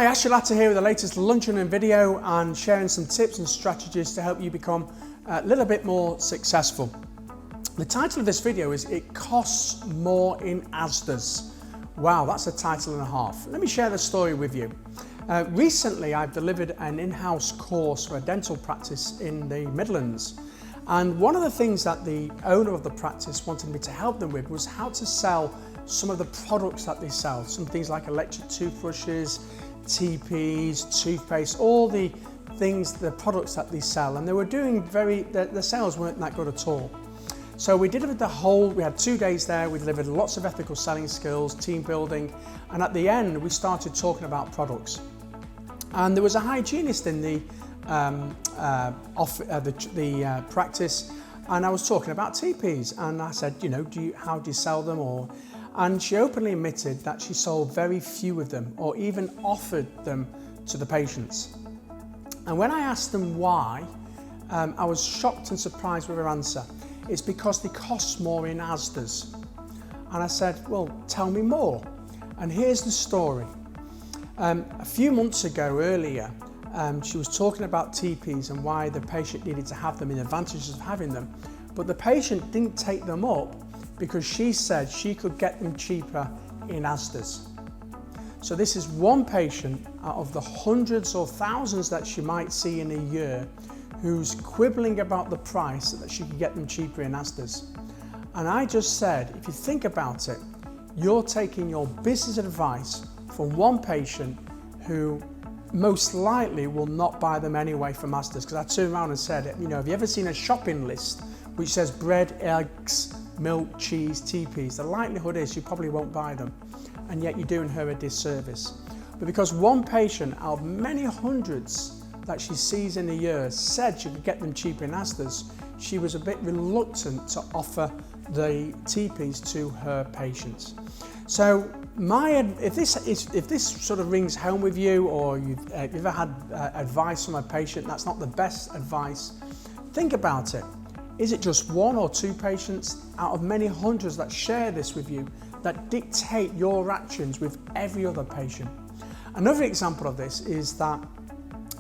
Hi, Ash Latta here with the latest luncheon and video and sharing some tips and strategies to help you become a little bit more successful. The title of this video is It Costs More in ASDAs. Wow, that's a title and a half. Let me share the story with you. Recently, I've delivered an in-house course for a dental practice in the Midlands. And one of the things that the owner of the practice wanted me to help them with was how to sell some of the products that they sell. Some things like electric toothbrushes, Tepees, toothpaste, all the things, the products that they sell. And they were doing the sales weren't that good at all. So we delivered we had 2 days there, we delivered lots of ethical selling skills, team building, and at the end we started talking about products. And there was a hygienist in the practice, and I was talking about Tepees, and I said, how do you sell them? And she openly admitted that she sold very few of them, or even offered them to the patients. And when I asked them why, I was shocked and surprised with her answer. It's because they cost more in ASDAs. And I said, well, tell me more. And here's the story. A few months ago, earlier, she was talking about Tepees and why the patient needed to have them and the advantages of having them. But the patient didn't take them up because she said she could get them cheaper in ASDAs. So this is one patient out of the hundreds or thousands that she might see in a year who's quibbling about the price so that she could get them cheaper in ASDAs. And I just said, if you think about it, you're taking your business advice from one patient who most likely will not buy them anyway from ASDAs. Because I turned around and said, have you ever seen a shopping list which says bread, eggs, milk, cheese, Tepees? The likelihood is you probably won't buy them, and yet you're doing her a disservice. But because one patient out of many hundreds that she sees in a year said she could get them cheaper in ASDAs, she was a bit reluctant to offer the Tepees to her patients. So if this sort of rings home with you, or you've ever had advice from a patient that's not the best advice, think about it. Is it just one or two patients out of many hundreds that share this with you that dictate your actions with every other patient? Another example of this is that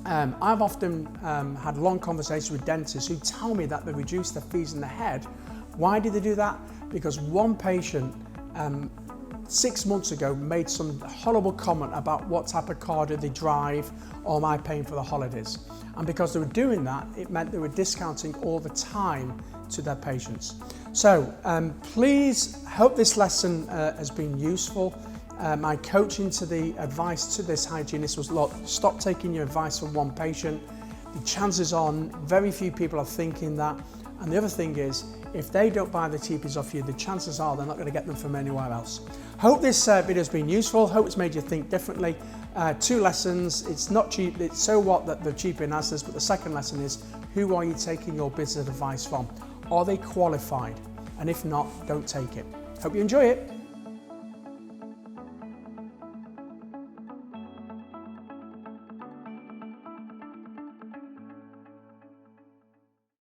I've often had long conversations with dentists who tell me that they reduce their fees in the head. Why did they do that? Because one patient 6 months ago made some horrible comment about what type of car do they drive, or am I paying for the holidays? And because they were doing that, it meant they were discounting all the time to their patients. So please, hope this lesson has been useful. My coaching to the advice to this hygienist was, look, stop taking your advice from one patient. The chances are very few people are thinking that. And the other thing is, if they don't buy the Tepees off you, the chances are they're not going to get them from anywhere else. Hope this video has been useful. Hope it's made you think differently. 2 lessons. It's not cheap. It's so what that they're cheaper in ASDAs. But the second lesson is, who are you taking your business advice from? Are they qualified? And if not, don't take it. Hope you enjoy it.